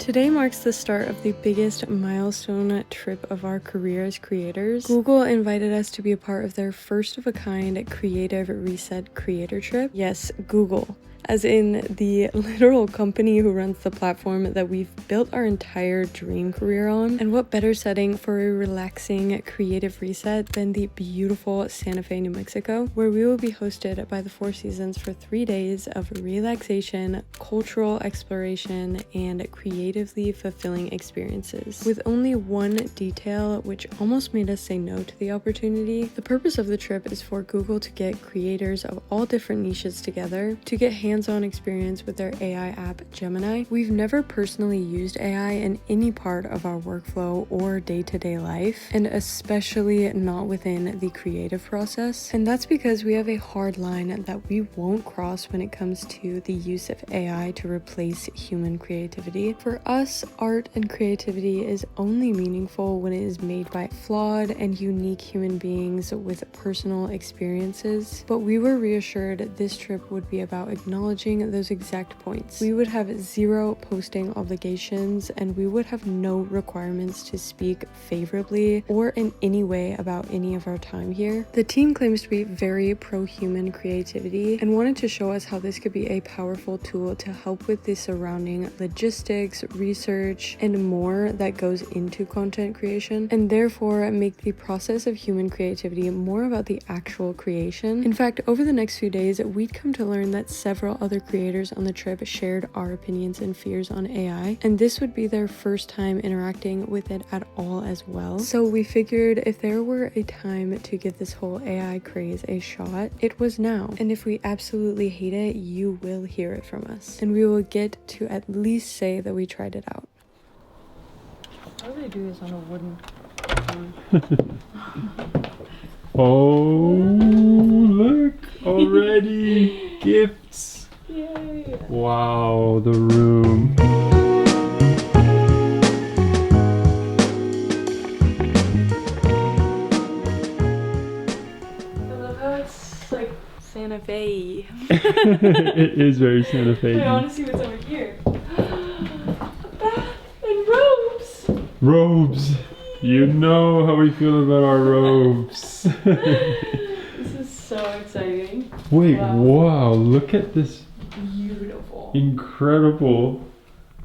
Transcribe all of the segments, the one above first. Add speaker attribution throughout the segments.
Speaker 1: Today marks the start of the biggest milestone trip of our career as creators. Google invited us to be a part of their first of a kind Creative Reset Creator Trip. Yes, Google, as in the literal company who runs the platform that we've built our entire dream career on. And what better setting for a relaxing creative reset than the beautiful Santa Fe, New Mexico, where we will be hosted by the Four Seasons for 3 days of relaxation, cultural exploration, and creatively fulfilling experiences. With only one detail, which almost made us say no to the opportunity, the purpose of the trip is for Google to get creators of all different niches together to get hands-on experience with their AI app, Gemini. We've never personally used AI in any part of our workflow or day-to-day life, and especially not within the creative process. And that's because we have a hard line that we won't cross when it comes to the use of AI to replace human creativity. For us, art and creativity is only meaningful when it is made by flawed and unique human beings with personal experiences. But we were reassured this trip would be about acknowledging those exact points. We would have zero posting obligations, and we would have no requirements to speak favorably or in any way about any of our time here. The team claims to be very pro-human creativity and wanted to show us how this could be a powerful tool to help with the surrounding logistics, research, and more that goes into content creation, and therefore make the process of human creativity more about the actual creation. In fact, over the next few days, we'd come to learn that several other creators on the trip shared our opinions and fears on AI, and this would be their first time interacting with it at all as well. So we figured if there were a time to give this whole AI craze a shot, it was now. And if we absolutely hate it, you will hear it from us, and we will get to at least say that we tried it out. All they do is on a wooden
Speaker 2: Oh, look, already gifts.
Speaker 1: Yay!
Speaker 2: Wow, the room.
Speaker 1: I love how it's like Santa Fe.
Speaker 2: It is very Santa Fe.
Speaker 1: I want to see what's over here. A bath and robes.
Speaker 2: Robes. You know how we feel about our robes.
Speaker 1: This is so exciting.
Speaker 2: Wait, wow, look at this
Speaker 1: Beautiful.
Speaker 2: incredible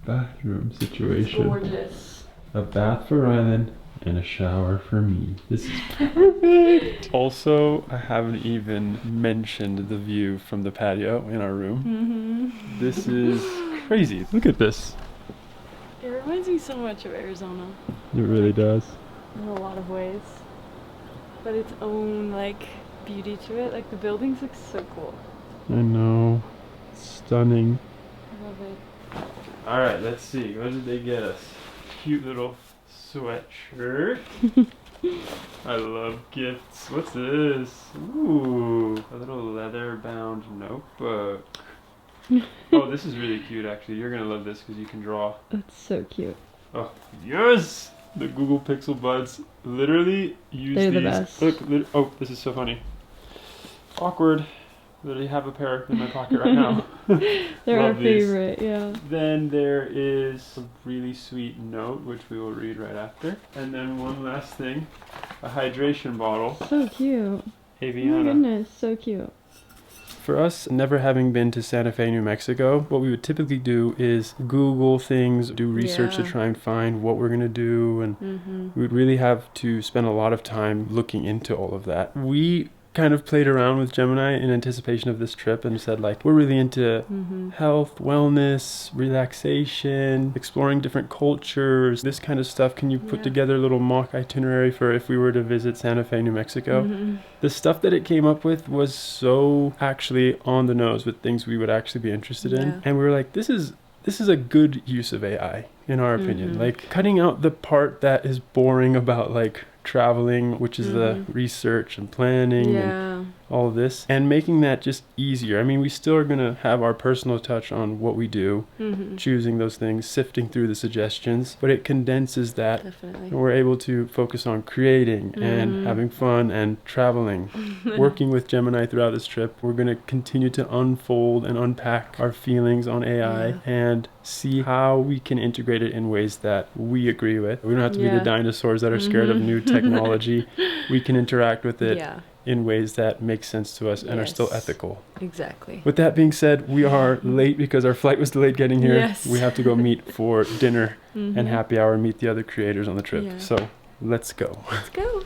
Speaker 2: bathroom situation.
Speaker 1: Gorgeous.
Speaker 2: A bath for Rhylan and a shower for me. This is perfect. Also, I haven't even mentioned the view from the patio in our room.
Speaker 1: Mm-hmm.
Speaker 2: This is crazy. Look at this.
Speaker 1: It reminds me so much of Arizona
Speaker 2: It really does.
Speaker 1: in a lot of ways. But its own like beauty to it. Like the buildings look so cool.
Speaker 2: I know. Stunning.
Speaker 1: I love it.
Speaker 2: All right, let's see. What did they get us? Cute little sweatshirt. I love gifts. What's this? Ooh, a little leather-bound notebook. Oh, this is really cute, actually. You're gonna love this because you can draw.
Speaker 1: That's so cute.
Speaker 2: Oh, yes! The Google Pixel Buds literally use
Speaker 1: They're
Speaker 2: these.
Speaker 1: the best.
Speaker 2: Look, oh, this is so funny. Awkward. Literally have a pair in my pocket right now.
Speaker 1: They're our
Speaker 2: Love these.
Speaker 1: favorite, yeah.
Speaker 2: Then there is a really sweet note, which we will read right after. And then one last thing, a hydration bottle.
Speaker 1: So cute.
Speaker 2: Aviana.
Speaker 1: Oh my goodness, so cute.
Speaker 2: For us, never having been to Santa Fe, New Mexico, what we would typically do is Google things, do research to
Speaker 1: Yeah.
Speaker 2: try and find what we're going to do. And we would really have to spend a lot of time looking into all of that. We kind of played around with Gemini in anticipation of this trip and said, like, we're really into health, wellness, relaxation, exploring different cultures, this kind of stuff. Can you put together a little mock itinerary for if we were to visit Santa Fe, New Mexico? The stuff that it came up with was so actually on the nose with things we would actually be interested in. And we were like, this is a good use of AI, in our opinion. Like, cutting out the part that is boring about, like, traveling, which is the research and planning and all of this and making that just easier. I mean, we still are going to have our personal touch on what we do, choosing those things, sifting through the suggestions, but it condenses that.
Speaker 1: Definitely.
Speaker 2: And we're able to focus on creating and having fun and traveling. Working with Gemini throughout this trip, we're going to continue to unfold and unpack our feelings on AI and see how we can integrate it in ways that we agree with. We don't have to be the dinosaurs that are scared of new technology. We can interact with it in ways that make sense to us and are still ethical.
Speaker 1: Exactly.
Speaker 2: With that being said, we are late because our flight was delayed getting here.
Speaker 1: Yes.
Speaker 2: We have to go meet for dinner and happy hour and meet the other creators on the trip.
Speaker 1: Yeah.
Speaker 2: So let's go.
Speaker 1: Let's go.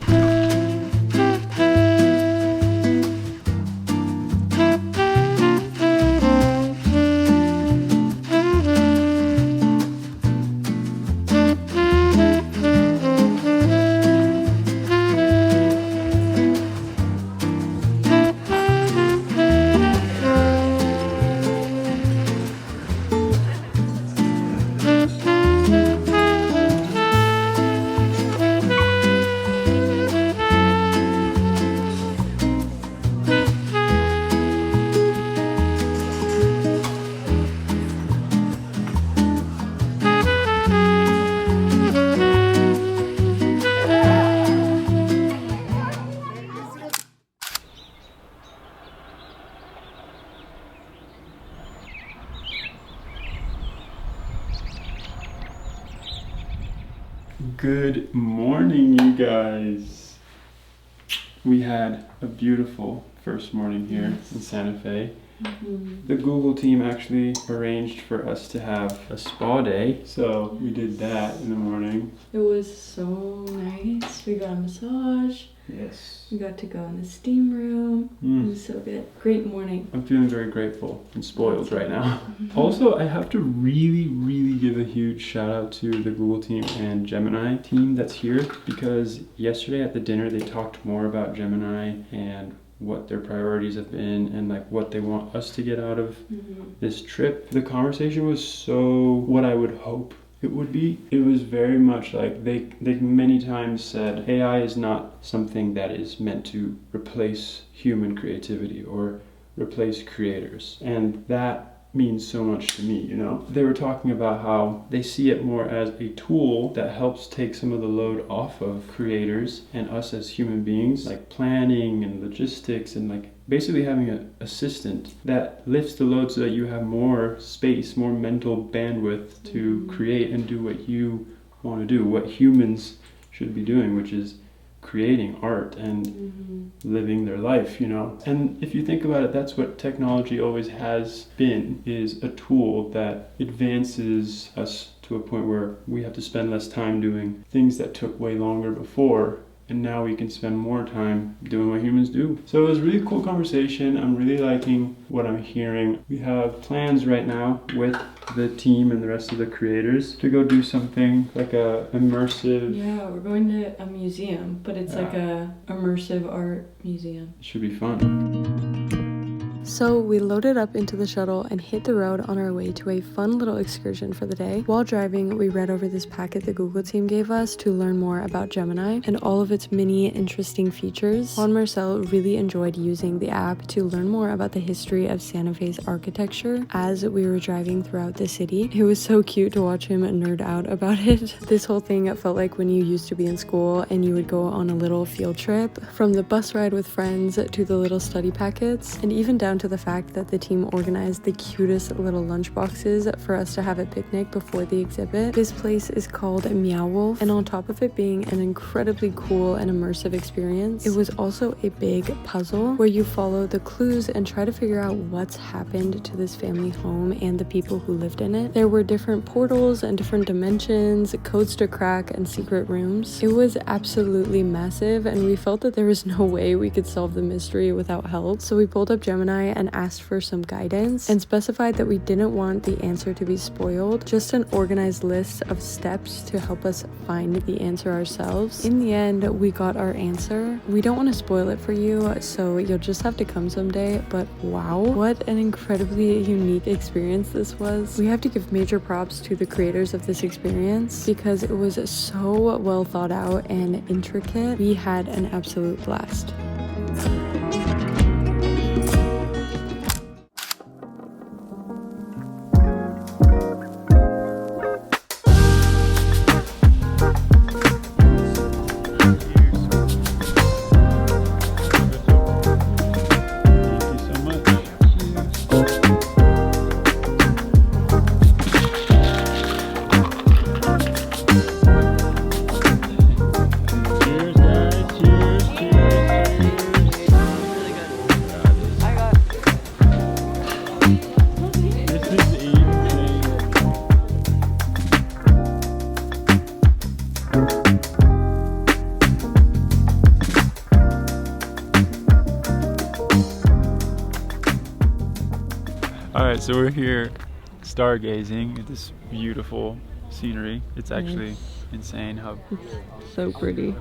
Speaker 2: Good morning, you guys. We had a beautiful first morning here in Santa Fe. The Google team actually arranged for us to have a spa day, so we did that in the morning.
Speaker 1: It was so nice. We got a massage.
Speaker 2: Yes.
Speaker 1: We got to go in the steam room. It was so good. Great morning.
Speaker 2: I'm feeling very grateful and spoiled right now. Also, I have to really give a huge shout out to the Google team and Gemini team that's here, because yesterday at the dinner they talked more about Gemini and what their priorities have been and like what they want us to get out of this trip. The conversation was so what I would hope it would be. It was very much like they many times said AI is not something that is meant to replace human creativity or replace creators, and that means so much to me, you know. They were talking about how they see it more as a tool that helps take some of the load off of creators and us as human beings, like planning and logistics and like basically having an assistant that lifts the load so that you have more space, more mental bandwidth to create and do what you want to do, what humans should be doing, which is creating art and living their life, you know. And if you think about it, that's what technology always has been, is a tool that advances us to a point where we have to spend less time doing things that took way longer before, and now we can spend more time doing what humans do. So it was a really cool conversation. I'm really liking what I'm hearing. We have plans right now with the team and the rest of the creators to go do something like a immersive.
Speaker 1: Yeah, we're going to a museum, but it's like a immersive art museum.
Speaker 2: It should be fun.
Speaker 1: So we loaded up into the shuttle and hit the road on our way to a fun little excursion for the day. While driving, we read over this packet the Google team gave us to learn more about Gemini and all of its many interesting features. Juan and Marcel really enjoyed using the app to learn more about the history of Santa Fe's architecture as we were driving throughout the city. It was so cute to watch him nerd out about it. This whole thing felt like when you used to be in school and you would go on a little field trip, from the bus ride with friends to the little study packets, and even down to the fact that the team organized the cutest little lunch boxes for us to have at picnic before the exhibit. This place is called Meow, and on top of it being an incredibly cool and immersive experience, it was also a big puzzle where you follow the clues and try to figure out what's happened to this family home and the people who lived in it. There were different portals and different dimensions, codes to crack, and secret rooms. It was absolutely massive, and we felt that there was no way we could solve the mystery without help. So we pulled up Gemini and asked for some guidance and specified that we didn't want the answer to be spoiled, just an organized list of steps to help us find the answer ourselves. In the end, we got our answer. We don't want to spoil it for you, so you'll just have to come someday, but wow, what an incredibly unique experience this was. We have to give major props to the creators of this experience because it was so well thought out and intricate. We had an absolute blast.
Speaker 3: So we're here stargazing at this beautiful scenery. It's actually insane how
Speaker 1: So pretty.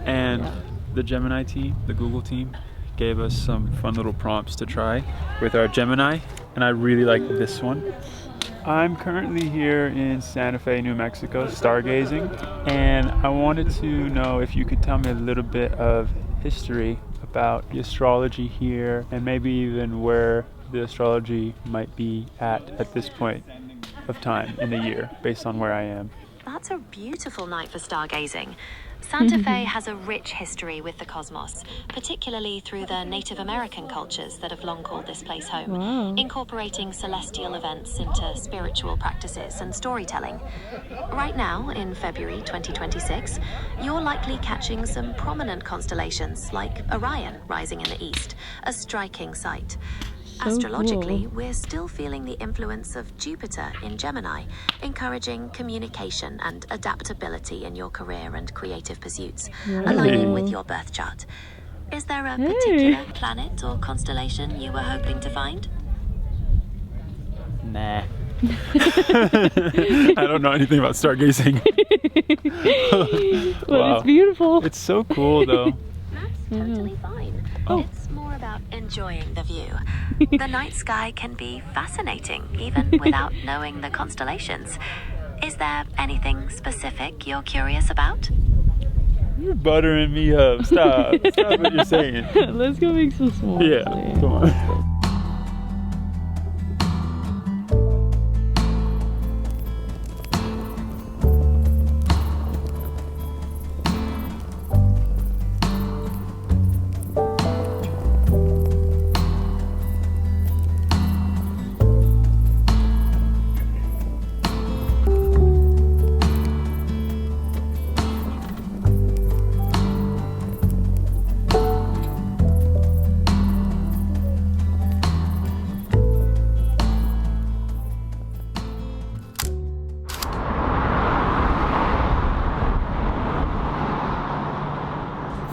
Speaker 3: And the Gemini team, the Google team, gave us some fun little prompts to try with our Gemini, and I really like this one. I'm currently here in Santa Fe, New Mexico, stargazing, and I wanted to know if you could tell me a little bit of history about the astrology here, and maybe even where the astrology might be at this point of time in the year, based on where I am.
Speaker 4: That's a beautiful night for stargazing. Santa Fe has a rich history with the cosmos, particularly through the Native American cultures that have long called this place home, incorporating celestial events into spiritual practices and storytelling. Right now, in February 2026, you're likely catching some prominent constellations like Orion rising in the east, a striking sight. Astrologically, we're still feeling the influence of Jupiter in Gemini, encouraging communication and adaptability in your career and creative pursuits, aligning with your birth chart. Is there a particular planet or constellation you were hoping to find?
Speaker 3: Nah. I don't know anything about stargazing.
Speaker 1: But it's beautiful.
Speaker 3: It's so cool though.
Speaker 4: That's totally fine. It's more about enjoying the view. The night sky can be fascinating, even without knowing the constellations. Is there anything specific you're curious about?
Speaker 3: You're buttering me up. Stop. Stop what you're saying.
Speaker 1: Let's go make some s'mores.
Speaker 3: Yeah, come on.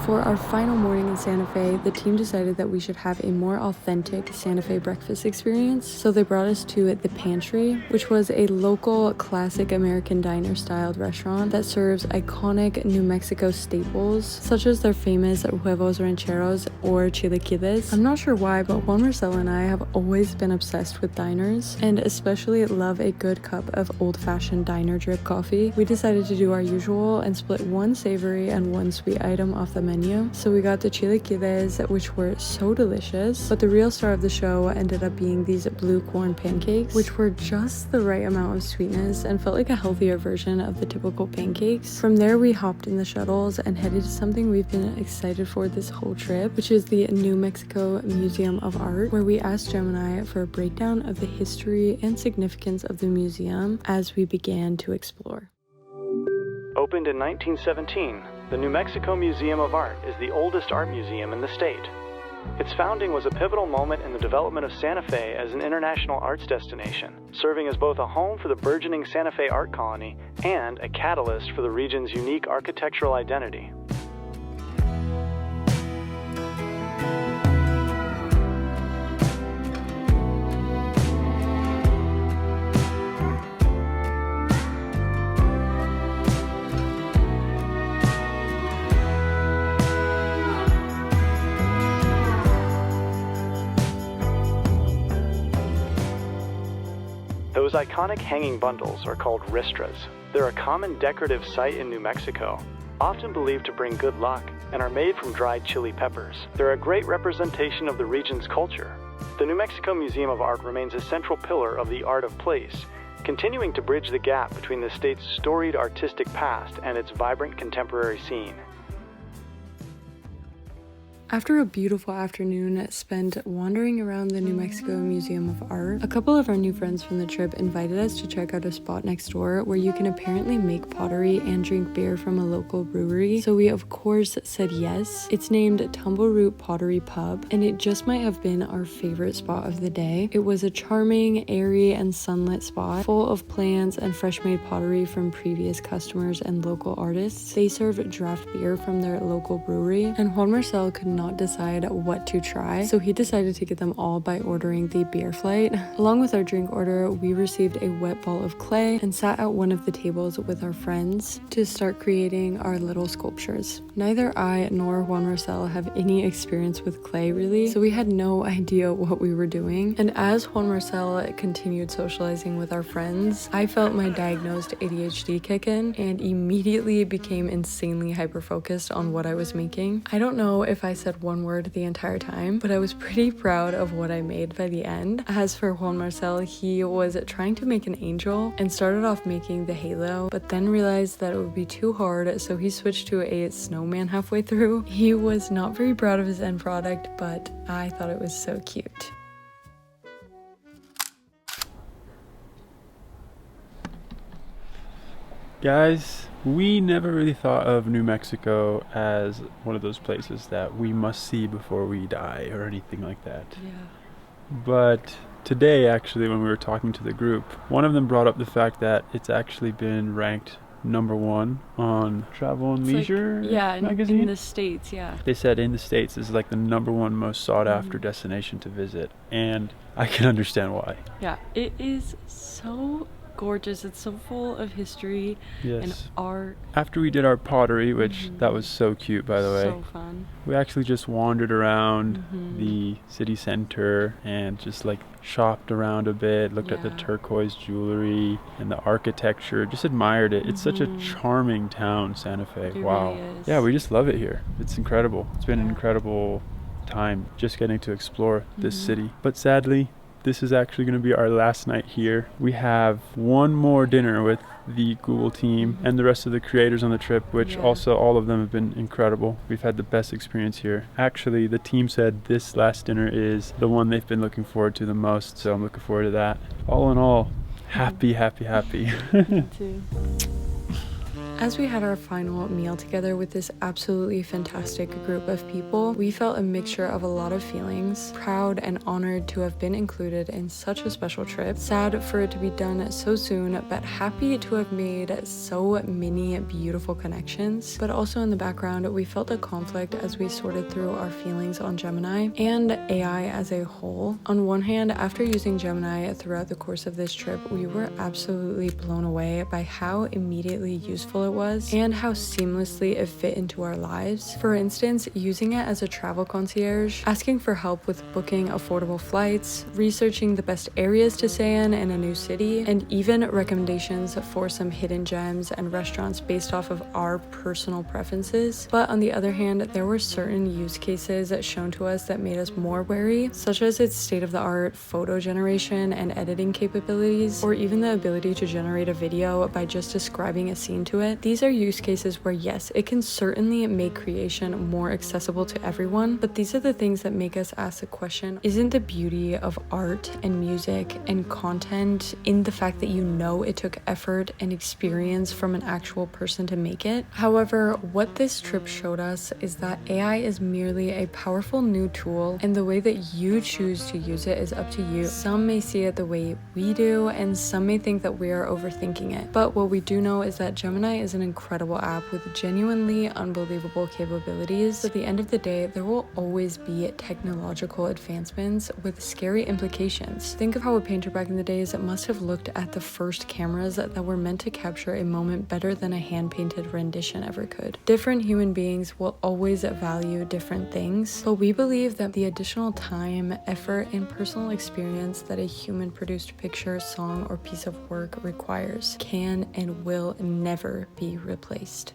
Speaker 1: For our final morning in Santa Fe, the team decided that we should have a more authentic Santa Fe breakfast experience, so they brought us to the Pantry, which was a local classic American diner-styled restaurant that serves iconic New Mexico staples, such as their famous huevos rancheros or chilaquiles. I'm not sure why, but Juan, Marcel, and I have always been obsessed with diners, and especially love a good cup of old-fashioned diner drip coffee. We decided to do our usual and split one savory and one sweet item off the menu. So we got the chilaquiles, which were so delicious, but the real star of the show ended up being these blue corn pancakes, which were just the right amount of sweetness and felt like a healthier version of the typical pancakes. From there, we hopped in the shuttles and headed to something we've been excited for this whole trip, which is the New Mexico Museum of Art, where we asked Gemini for a breakdown of the history and significance of the museum as we began to explore.
Speaker 5: Opened in 1917, the New Mexico Museum of Art is the oldest art museum in the state. Its founding was a pivotal moment in the development of Santa Fe as an international arts destination, serving as both a home for the burgeoning Santa Fe art colony and a catalyst for the region's unique architectural identity. Those iconic hanging bundles are called ristras. They're a common decorative sight in New Mexico, often believed to bring good luck, and are made from dried chili peppers. They're a great representation of the region's culture. The New Mexico Museum of Art remains a central pillar of the art of place, continuing to bridge the gap between the state's storied artistic past and its vibrant contemporary scene.
Speaker 1: After a beautiful afternoon spent wandering around the New Mexico Museum of Art, a couple of our new friends from the trip invited us to check out a spot next door where you can apparently make pottery and drink beer from a local brewery. So we of course said yes. It's named Tumbleroot Pottery Pub, and it just might have been our favorite spot of the day. It was a charming, airy, and sunlit spot full of plants and fresh-made pottery from previous customers and local artists. They serve draft beer from their local brewery, and Juan Marcel could not decide what to try, so he decided to get them all by ordering the beer flight. Along with our drink order, we received a wet ball of clay and sat at one of the tables with our friends to start creating our little sculptures. Neither I nor Juan Marcel have any experience with clay really, so we had no idea what we were doing. And as Juan Marcel continued socializing with our friends, I felt my diagnosed ADHD kick in and immediately became insanely hyper-focused on what I was making. I don't know if I said one word the entire time, but I was pretty proud of what I made by the end. As for Juan Marcel, he was trying to make an angel and started off making the halo, but then realized that it would be too hard, so he switched to a snowman halfway through. He was not very proud of his end product, but I thought it was so cute.
Speaker 2: Guys, we never really thought of New Mexico as one of those places that we must see before we die or anything like that.
Speaker 1: Yeah.
Speaker 2: But today, actually, when we were talking to the group, one of them brought up the fact that it's actually been ranked #1 on Travel and Leisure magazine.
Speaker 1: In the States, yeah.
Speaker 2: They said in the States is like the #1 most sought after destination to visit, and I can understand why.
Speaker 1: Yeah, it is so gorgeous. It's so full of history and art.
Speaker 2: After we did our pottery, which that was so cute, by the way.
Speaker 1: So fun.
Speaker 2: We actually just wandered around the city center and just like shopped around a bit, looked at the turquoise jewelry and the architecture, just admired it. It's such a charming town, Santa Fe.
Speaker 1: It
Speaker 2: Wow.
Speaker 1: really is.
Speaker 2: Yeah, we just love it here. It's incredible. It's been an incredible time just getting to explore this city. But sadly, this is actually going to be our last night here. We have one more dinner with the Google team and the rest of the creators on the trip, which also all of them have been incredible. We've had the best experience here. Actually, the team said this last dinner is the one they've been looking forward to the most, so I'm looking forward to that. All in all, happy.
Speaker 1: Me too. As we had our final meal together with this absolutely fantastic group of people, we felt a mixture of a lot of feelings, proud and honored to have been included in such a special trip, sad for it to be done so soon, but happy to have made so many beautiful connections. But also in the background, we felt a conflict as we sorted through our feelings on Gemini and AI as a whole. On one hand, after using Gemini throughout the course of this trip, we were absolutely blown away by how immediately useful it was and how seamlessly it fit into our lives. For instance, using it as a travel concierge, asking for help with booking affordable flights, researching the best areas to stay in a new city, and even recommendations for some hidden gems and restaurants based off of our personal preferences. But on the other hand, there were certain use cases shown to us that made us more wary, such as its state-of-the-art photo generation and editing capabilities, or even the ability to generate a video by just describing a scene to it. These are use cases where yes, it can certainly make creation more accessible to everyone, but these are the things that make us ask the question, isn't the beauty of art and music and content in the fact that you know it took effort and experience from an actual person to make it? However, what this trip showed us is that AI is merely a powerful new tool, and the way that you choose to use it is up to you. Some may see it the way we do, and some may think that we are overthinking it. But what we do know is that Gemini is an incredible app with genuinely unbelievable capabilities. At the end of the day, there will always be technological advancements with scary implications. Think of how a painter back in the days must have looked at the first cameras that were meant to capture a moment better than a hand-painted rendition ever could. Different human beings will always value different things, but we believe that the additional time, effort, and personal experience that a human-produced picture, song, or piece of work requires can and will never be replaced.